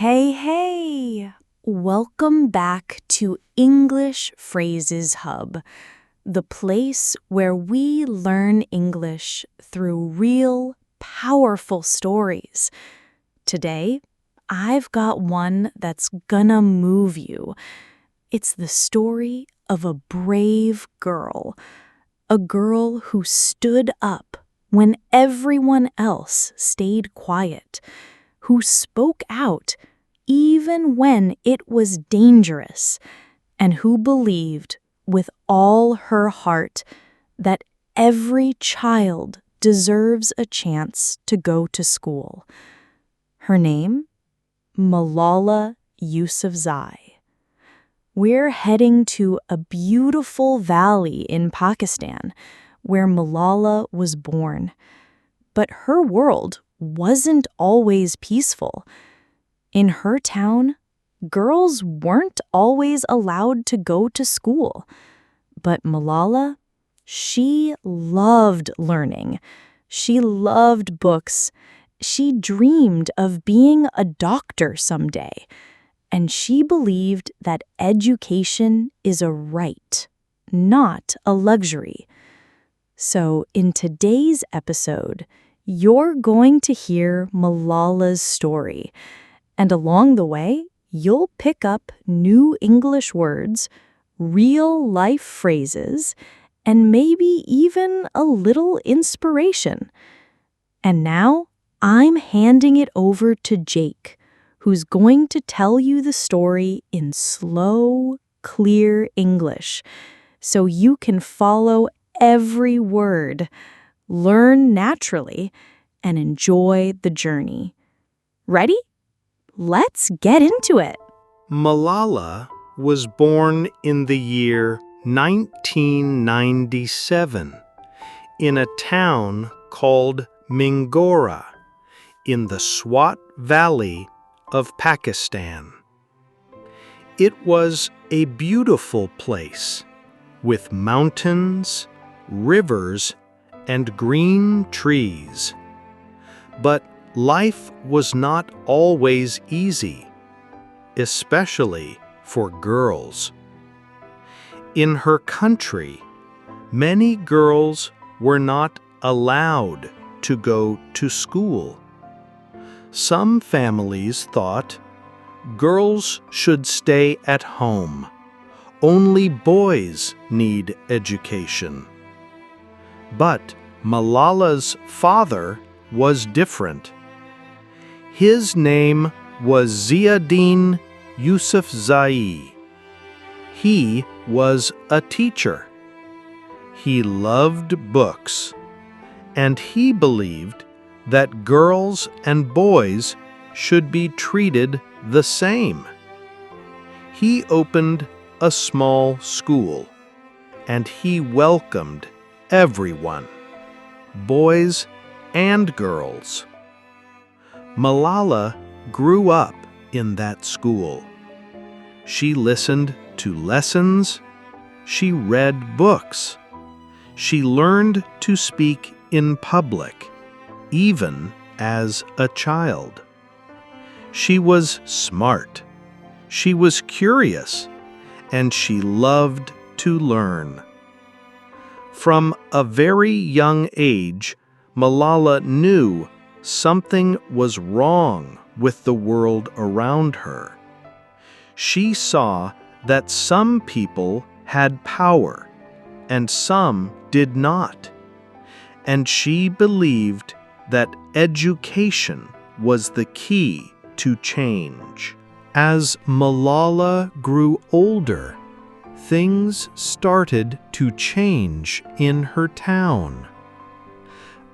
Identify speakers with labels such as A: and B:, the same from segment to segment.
A: Hey! Welcome back to English Phrases Hub, the place where we learn English through real, powerful stories. Today, I've got one that's gonna move you. It's the story of a brave girl, a girl who stood up when everyone else stayed quiet, who spoke out even when it was dangerous, and who believed with all her heart that every child deserves a chance to go to school. Her name? Malala Yousafzai. We're heading to a beautiful valley in Pakistan where Malala was born. But her world wasn't always peaceful. In her town, girls weren't always allowed to go to school. But Malala, she loved learning. She loved books. She dreamed of being a doctor someday. And she believed that education is a right, not a luxury. So in today's episode, you're going to hear Malala's story. And along the way, you'll pick up new English words, real-life phrases, and maybe even a little inspiration. And now, I'm handing it over to Jake, who's going to tell you the story in slow, clear English, so you can follow every word, learn naturally, and enjoy the journey. Ready? Let's get into it.
B: Malala was born in the year 1997 in a town called Mingora in the Swat Valley of Pakistan. It was a beautiful place with mountains, rivers, and green trees. But life was not always easy, especially for girls. In her country, many girls were not allowed to go to school. Some families thought girls should stay at home. Only boys need education. But Malala's father was different. His name was Ziauddin Yousafzai. He was a teacher. He loved books, and he believed that girls and boys should be treated the same. He opened a small school, and he welcomed everyone, boys and girls. Malala grew up in that school. She listened to lessons. She read books. She learned to speak in public, even as a child. She was smart. She was curious, and she loved to learn. From a very young age, Malala knew something was wrong with the world around her. She saw that some people had power and some did not, and she believed that education was the key to change. As Malala grew older, things started to change in her town.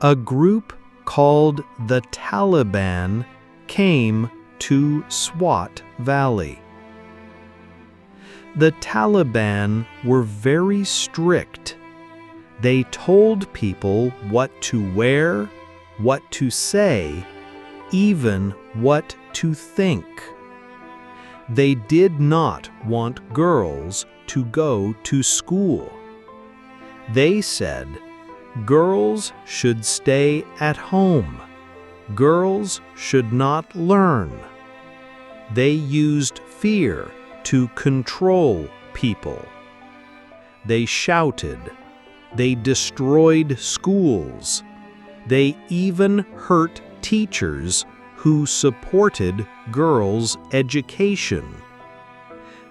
B: A group called the Taliban came to Swat Valley. The Taliban were very strict. They told people what to wear, what to say, even what to think. They did not want girls to go to school. They said girls should stay at home. Girls should not learn. They used fear to control people. They shouted. They destroyed schools. They even hurt teachers who supported girls' education.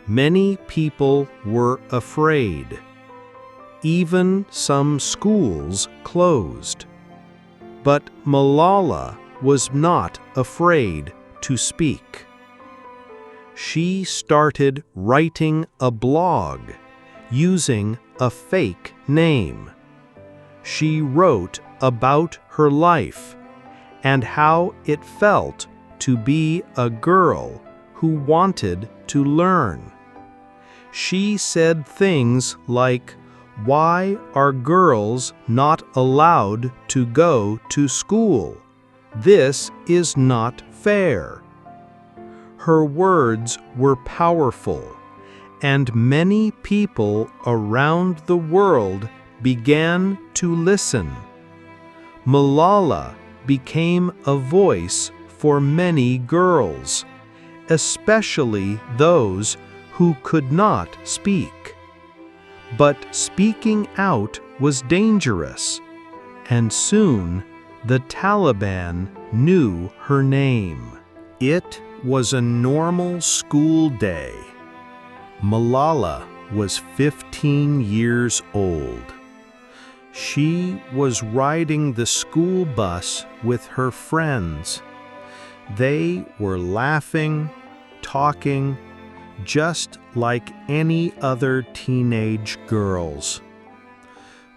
B: Many people were afraid. Even some schools closed. But Malala was not afraid to speak. She started writing a blog using a fake name. She wrote about her life and how it felt to be a girl who wanted to learn. She said things like, "Why are girls not allowed to go to school? This is not fair." Her words were powerful, and many people around the world began to listen. Malala became a voice for many girls, especially those who could not speak. But speaking out was dangerous, and soon the Taliban knew her name. It was a normal school day. Malala was 15 years old. She was riding the school bus with her friends. They were laughing, talking, just like any other teenage girls.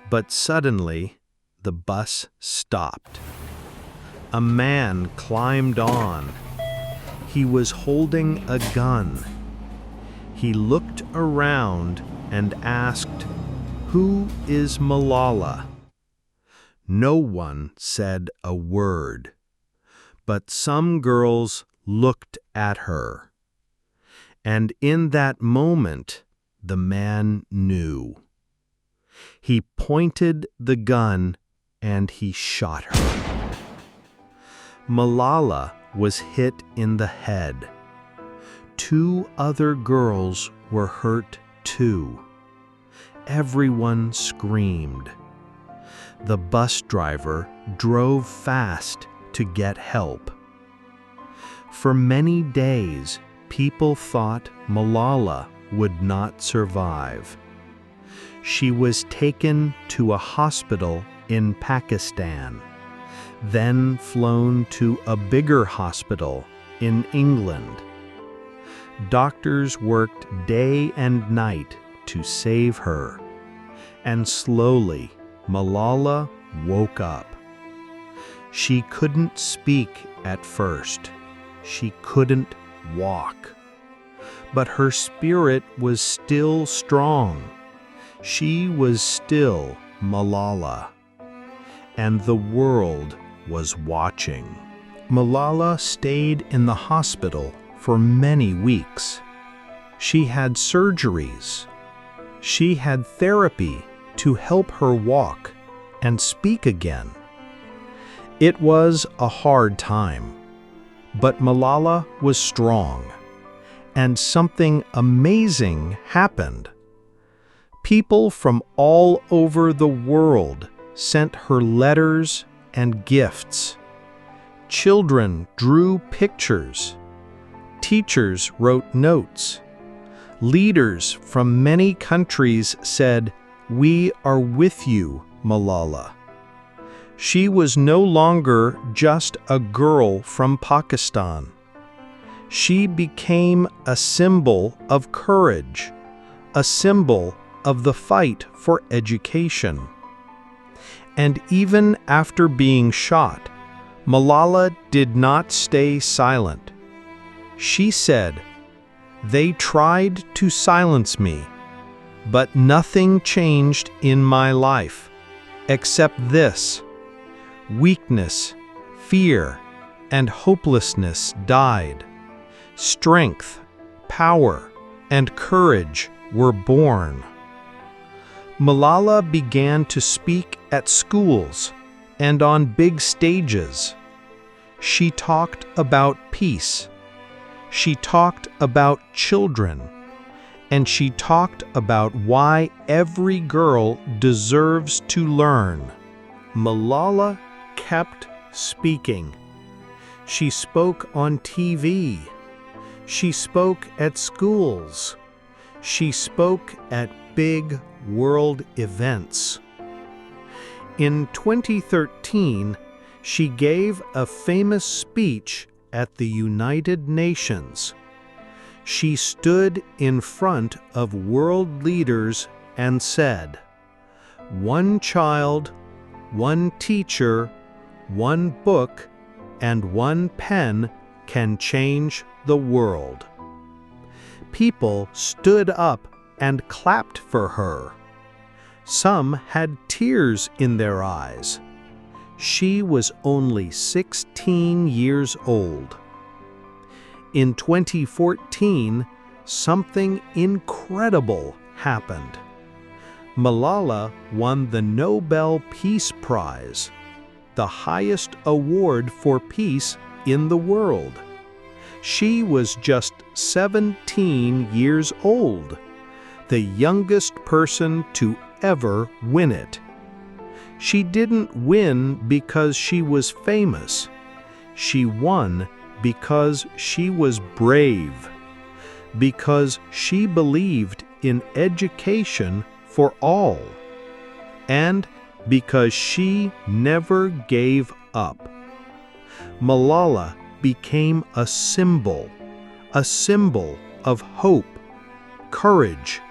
B: But suddenly, the bus stopped. A man climbed on. He was holding a gun. He looked around and asked, "Who is Malala?" No one said a word, but some girls looked at her. And in that moment, the man knew. He pointed the gun and he shot her. Malala was hit in the head. 2 other girls were hurt too. Everyone screamed. The bus driver drove fast to get help. For many days, people thought Malala would not survive. She was taken to a hospital in Pakistan, then flown to a bigger hospital in England. Doctors worked day and night to save her, and slowly Malala woke up. She couldn't speak at first. She couldn't walk. But her spirit was still strong. She was still Malala. And the world was watching. Malala stayed in the hospital for many weeks. She had surgeries. She had therapy to help her walk and speak again. It was a hard time, but Malala was strong, and something amazing happened. People from all over the world sent her letters and gifts. Children drew pictures. Teachers wrote notes. Leaders from many countries said, "We are with you, Malala." She was no longer just a girl from Pakistan. She became a symbol of courage, a symbol of the fight for education. And even after being shot, Malala did not stay silent. She said, "They tried to silence me, but nothing changed in my life, except this. Weakness, fear, and hopelessness died. Strength, power, and courage were born." Malala began to speak at schools and on big stages. She talked about peace. She talked about children, and she talked about why every girl deserves to learn. Malala kept speaking. She spoke on TV. She spoke at schools. She spoke at big world events. In 2013, she gave a famous speech at the United Nations. She stood in front of world leaders and said, "One child, one teacher, one book, and one pen can change the world." People stood up and clapped for her. Some had tears in their eyes. She was only 16 years old. In 2014, something incredible happened. Malala won the Nobel Peace Prize, the highest award for peace in the world. She was just 17 years old, the youngest person to ever win it. She didn't win because she was famous. She won because she was brave, because she believed in education for all, and because she never gave up. Malala became a symbol of hope, courage,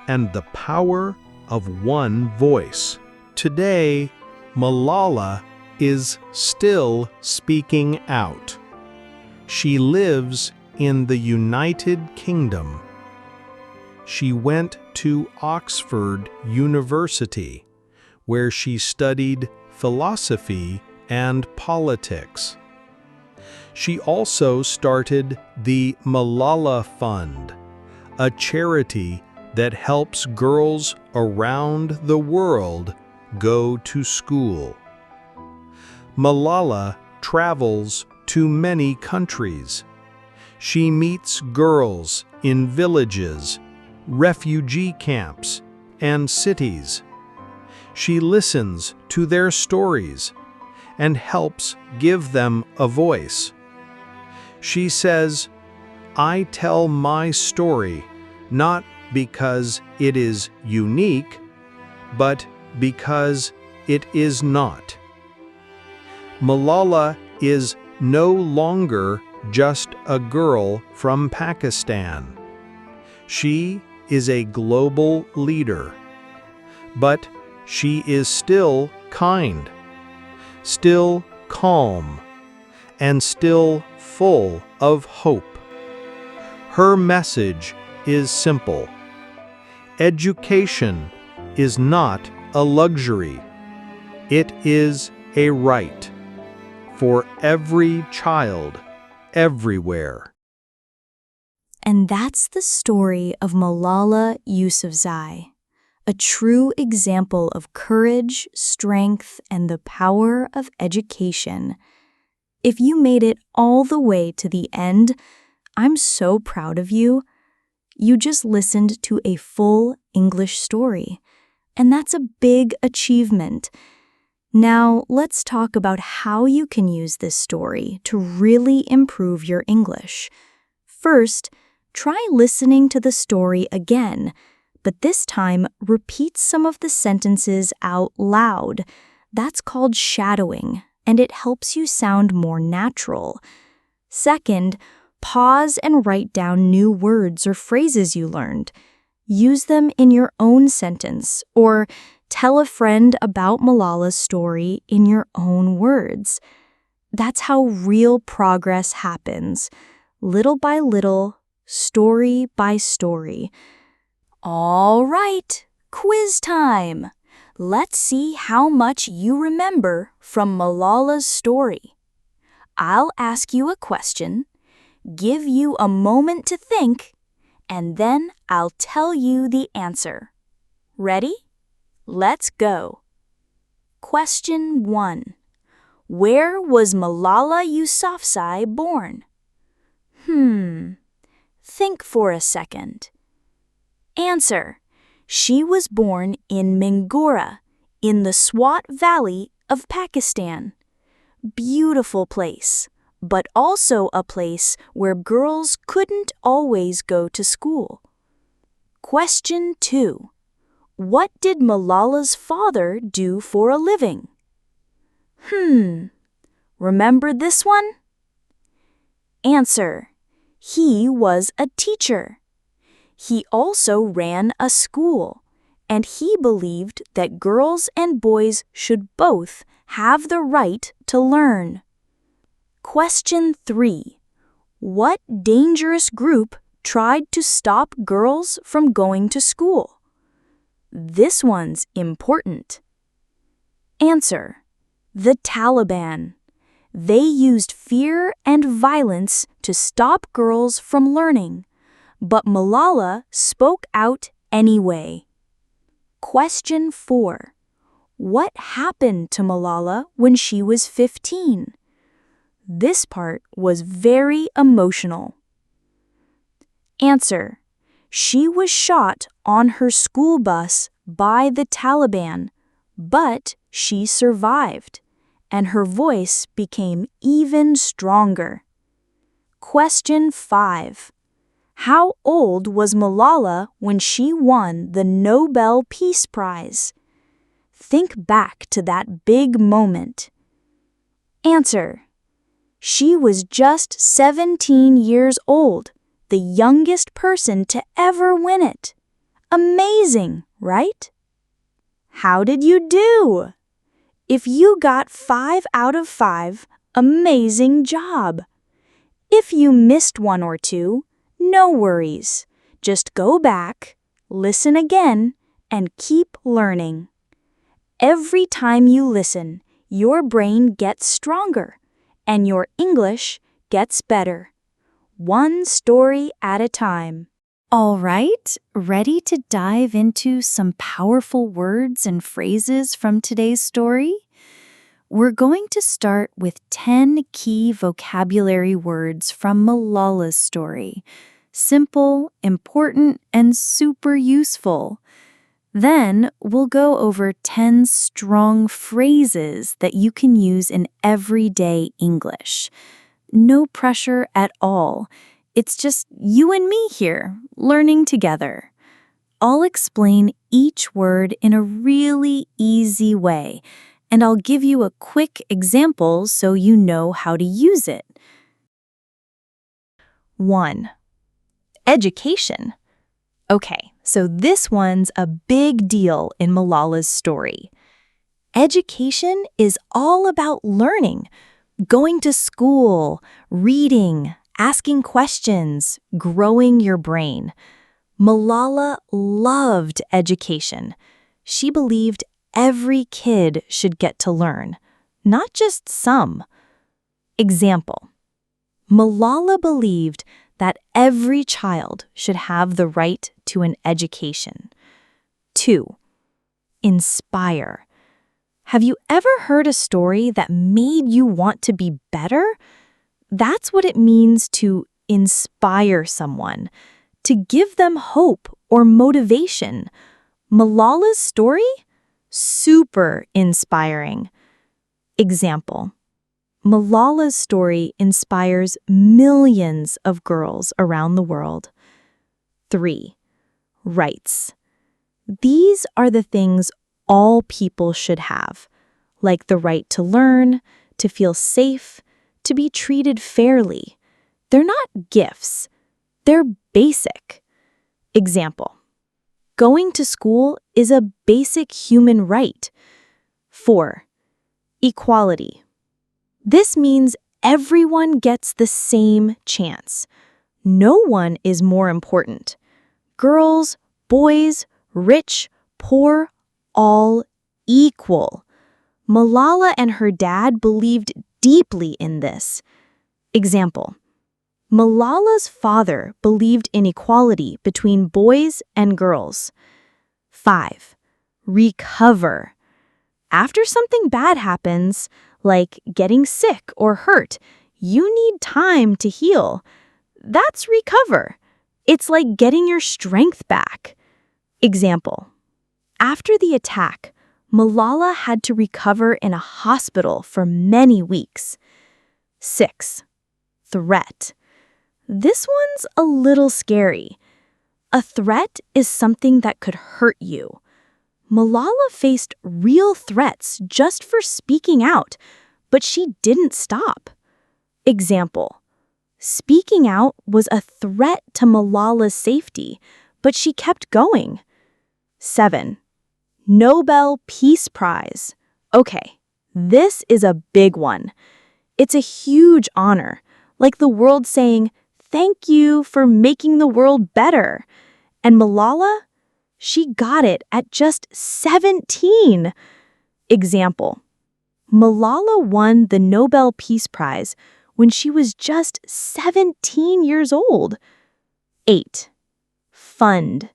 B: and the power of one voice. Today, Malala is still speaking out. She lives in the United Kingdom. She went to Oxford University, where she studied philosophy and politics. She also started the Malala Fund, a charity that helps girls around the world go to school. Malala travels to many countries. She meets girls in villages, refugee camps, and cities. She listens to their stories and helps give them a voice. She says, "I tell my story not because it is unique, but because it is not." Malala is no longer just a girl from Pakistan. She is a global leader. But she is still kind, still calm, and still full of hope. Her message is simple. Education is not a luxury. It is a right for every child, everywhere.
A: And that's the story of Malala Yousafzai, a true example of courage, strength, and the power of education. If you made it all the way to the end, I'm so proud of you. You just listened to a full English story, and that's a big achievement. Now, let's talk about how you can use this story to really improve your English. First, try listening to the story again, but this time repeat some of the sentences out loud. That's called shadowing, and it helps you sound more natural. Second, pause and write down new words or phrases you learned. Use them in your own sentence, or tell a friend about Malala's story in your own words. That's how real progress happens, little by little, story by story. All right, quiz time. Let's see how much you remember from Malala's story. I'll ask you a question, give you a moment to think, and then I'll tell you the answer. Ready? Let's go. Question 1. Where was Malala Yousafzai born? Think for a second. Answer. She was born in Mingora, in the Swat Valley of Pakistan. Beautiful place, but also a place where girls couldn't always go to school. Question 2. What did Malala's father do for a living? Remember this one? Answer. He was a teacher. He also ran a school, and he believed that girls and boys should both have the right to learn. Question 3. What dangerous group tried to stop girls from going to school? This one's important. Answer. The Taliban. They used fear and violence to stop girls from learning, but Malala spoke out anyway. Question 4. What happened to Malala when she was 15? This part was very emotional. Answer. She was shot on her school bus by the Taliban, but she survived, and her voice became even stronger. Question 5. How old was Malala when she won the Nobel Peace Prize? Think back to that big moment. Answer. She was just 17 years old, the youngest person to ever win it. Amazing, right? How did you do? If you got 5 out of 5, amazing job. If you missed one or two, no worries. Just go back, listen again, and keep learning. Every time you listen, your brain gets stronger, and your English gets better. One story at a time. All right, ready to dive into some powerful words and phrases from today's story? We're going to start with 10 key vocabulary words from Malala's story. Simple, important, and super useful. Then we'll go over 10 strong phrases that you can use in everyday English. No pressure at all. It's just you and me here, learning together. I'll explain each word in a really easy way, and I'll give you a quick example so you know how to use it. 1. Education. Okay, so this one's a big deal in Malala's story. Education is all about learning, going to school, reading, asking questions, growing your brain. Malala loved education. She believed every kid should get to learn, not just some. Example. Malala believed that every child should have the right to an education. 2. Inspire. Have you ever heard a story that made you want to be better? That's what it means to inspire someone, to give them hope or motivation. Malala's story? Super inspiring. Example. Malala's story inspires millions of girls around the world. 3. Rights. These are the things all people should have, like the right to learn, to feel safe, to be treated fairly. They're not gifts. They're basic. Example. Going to school is a basic human right. 4. Equality. This means everyone gets the same chance. No one is more important. Girls, boys, rich, poor, all equal. Malala and her dad believed deeply in this. Example. Malala's father believed in equality between boys and girls. 5. Recover. After something bad happens, like getting sick or hurt, you need time to heal. That's recover. It's like getting your strength back. Example. After the attack, Malala had to recover in a hospital for many weeks. 6. Threat. This one's a little scary. A threat is something that could hurt you. Malala faced real threats just for speaking out, but she didn't stop. Example. Speaking out was a threat to Malala's safety, but she kept going. 7. Nobel Peace Prize. Okay, this is a big one. It's a huge honor, like the world saying, "Thank you for making the world better." And Malala? She got it at just 17. Example. Malala won the Nobel Peace Prize when she was just 17 years old. 8. Fund.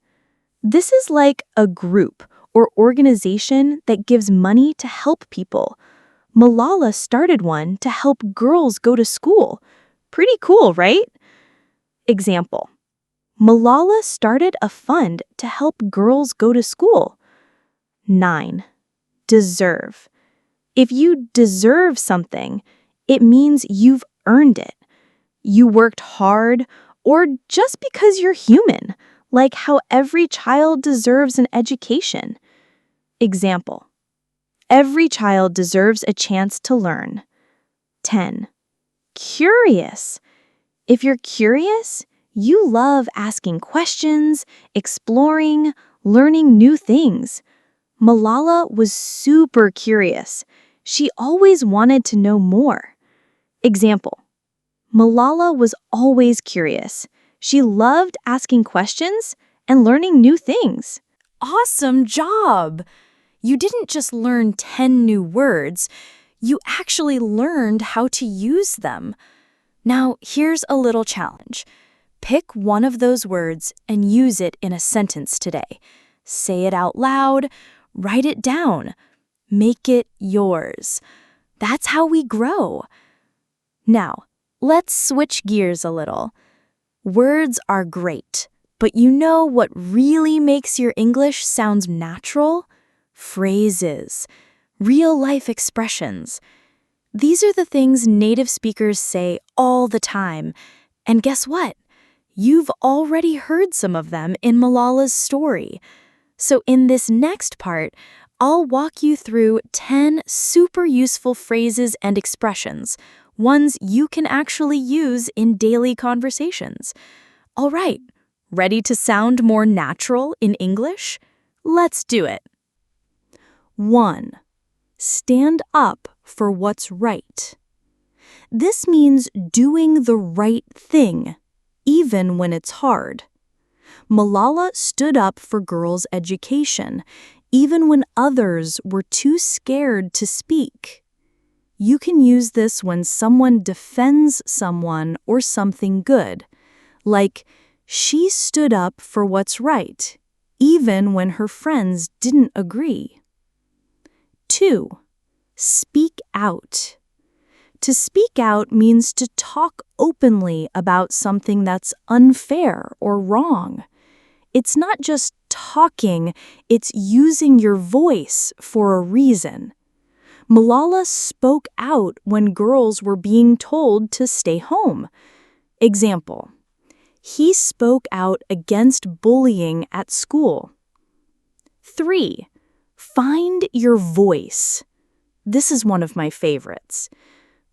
A: This is like a group or organization that gives money to help people. Malala started one to help girls go to school. Pretty cool, right? Example. Malala started a fund to help girls go to school. 9. Deserve. If you deserve something, it means you've earned it. You worked hard, or just because you're human, like how every child deserves an education. Example. Every child deserves a chance to learn. 10. Curious. If you're curious, you love asking questions, exploring, learning new things. Malala was super curious. She always wanted to know more. Example. Malala was always curious. She loved asking questions and learning new things. Awesome job! You didn't just learn 10 new words, you actually learned how to use them. Now, here's a little challenge. Pick one of those words and use it in a sentence today. Say it out loud, write it down, make it yours. That's how we grow. Now, let's switch gears a little. Words are great, but you know what really makes your English sound natural? Phrases, real-life expressions. These are the things native speakers say all the time. And guess what? You've already heard some of them in Malala's story. So in this next part, I'll walk you through 10 super useful phrases and expressions, ones you can actually use in daily conversations. All right, ready to sound more natural in English? Let's do it. 1. Stand up for what's right. This means doing the right thing, even when it's hard. Malala stood up for girls' education, even when others were too scared to speak. You can use this when someone defends someone or something good, like, she stood up for what's right, even when her friends didn't agree. 2. Speak out. To speak out means to talk openly about something that's unfair or wrong. It's not just talking, it's using your voice for a reason. Malala spoke out when girls were being told to stay home. Example. He spoke out against bullying at school. 3. Find your voice. This is one of my favorites.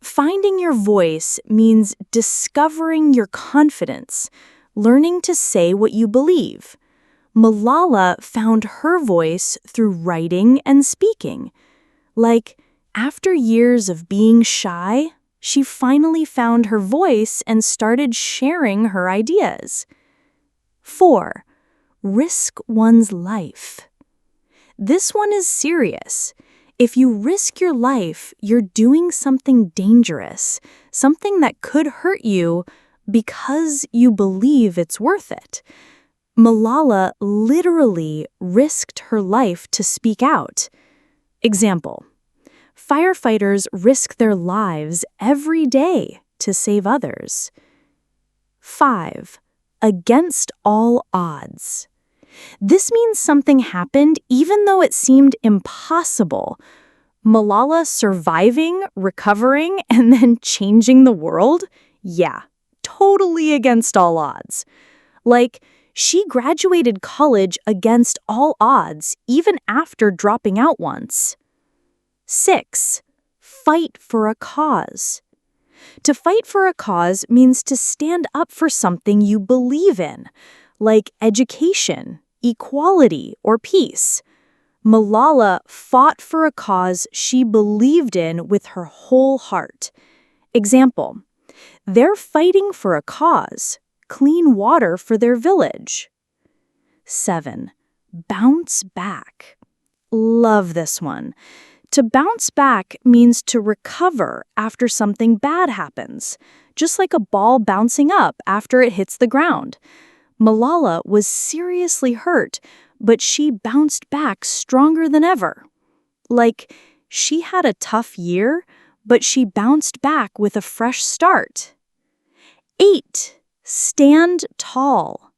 A: Finding your voice means discovering your confidence, learning to say what you believe. Malala found her voice through writing and speaking. Like, after years of being shy, she finally found her voice and started sharing her ideas. 4. Risk one's life. This one is serious. If you risk your life, you're doing something dangerous, something that could hurt you because you believe it's worth it. Malala literally risked her life to speak out. Example. Firefighters risk their lives every day to save others. 5. Against all odds. This means something happened even though it seemed impossible. Malala surviving, recovering, and then changing the world? Yeah, totally against all odds. Like, she graduated college against all odds, even after dropping out once. 6. Fight for a cause. To fight for a cause means to stand up for something you believe in, like education, equality, or peace. Malala fought for a cause she believed in with her whole heart. Example, they're fighting for a cause, clean water for their village. 7. Bounce back. Love this one. To bounce back means to recover after something bad happens, just like a ball bouncing up after it hits the ground. Malala was seriously hurt, but she bounced back stronger than ever. Like, she had a tough year, but she bounced back with a fresh start. 8. Stand tall.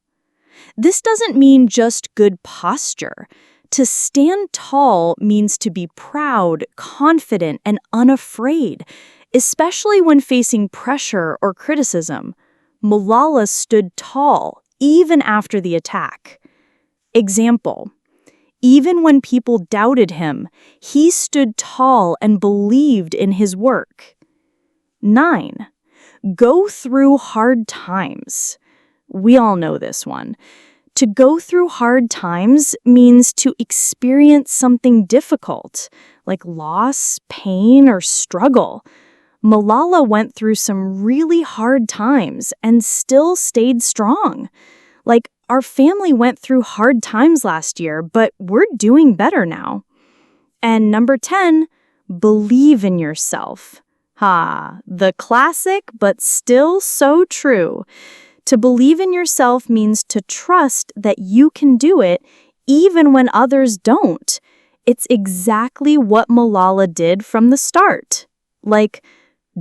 A: This doesn't mean just good posture. To stand tall means to be proud, confident, and unafraid, especially when facing pressure or criticism. Malala stood tall, even after the attack. Example, even when people doubted him, he stood tall and believed in his work. 9. Go through hard times. We all know this one. To go through hard times means to experience something difficult, like loss, pain, or struggle. Malala went through some really hard times and still stayed strong. Like, our family went through hard times last year, but we're doing better now. And number 10, believe in yourself. The classic, but still so true. To believe in yourself means to trust that you can do it even when others don't. It's exactly what Malala did from the start. Like,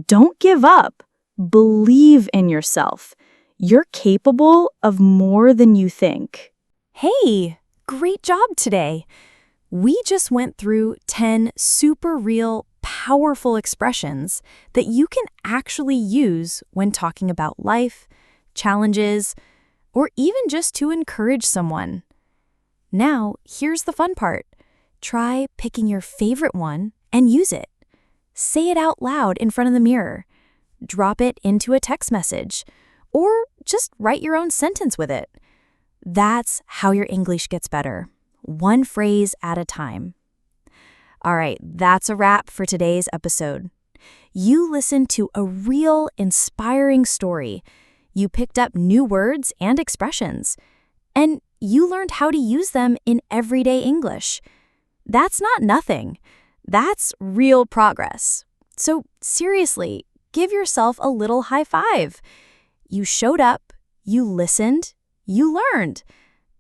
A: don't give up. Believe in yourself. You're capable of more than you think.
C: Hey, great job today. We just went through 10 super real, powerful expressions that you can actually use when talking about life, challenges, or even just to encourage someone. Now, here's the fun part. Try picking your favorite one and use it. Say it out loud in front of the mirror. Drop it into a text message, or just write your own sentence with it. That's how your English gets better, one phrase at a time. All right, that's a wrap for today's episode. You listened to a real, inspiring story. You picked up new words and expressions, and you learned how to use them in everyday English. That's not nothing. That's real progress. So seriously, give yourself a little high five. You showed up, you listened, you learned.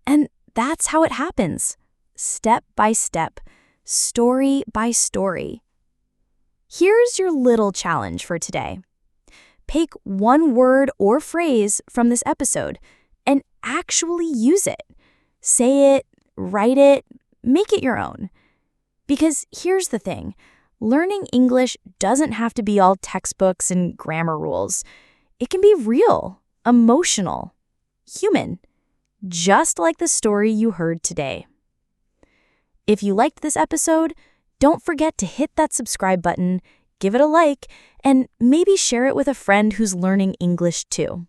C: And that's how it happens. Step by step, story by story. Here's your little challenge for today. Pick one word or phrase from this episode and actually use it. Say it, write it, make it your own. Because here's the thing, learning English doesn't have to be all textbooks and grammar rules. It can be real, emotional, human, just like the story you heard today. If you liked this episode, don't forget to hit that subscribe button, give it a like, and maybe share it with a friend who's learning English too.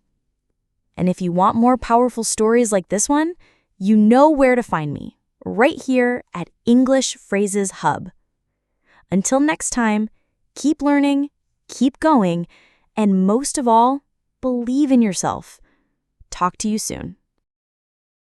C: And if you want more powerful stories like this one, you know where to find me, right here at English Phrases Hub. Until next time, keep learning, keep going, and most of all, believe in yourself. Talk to you soon.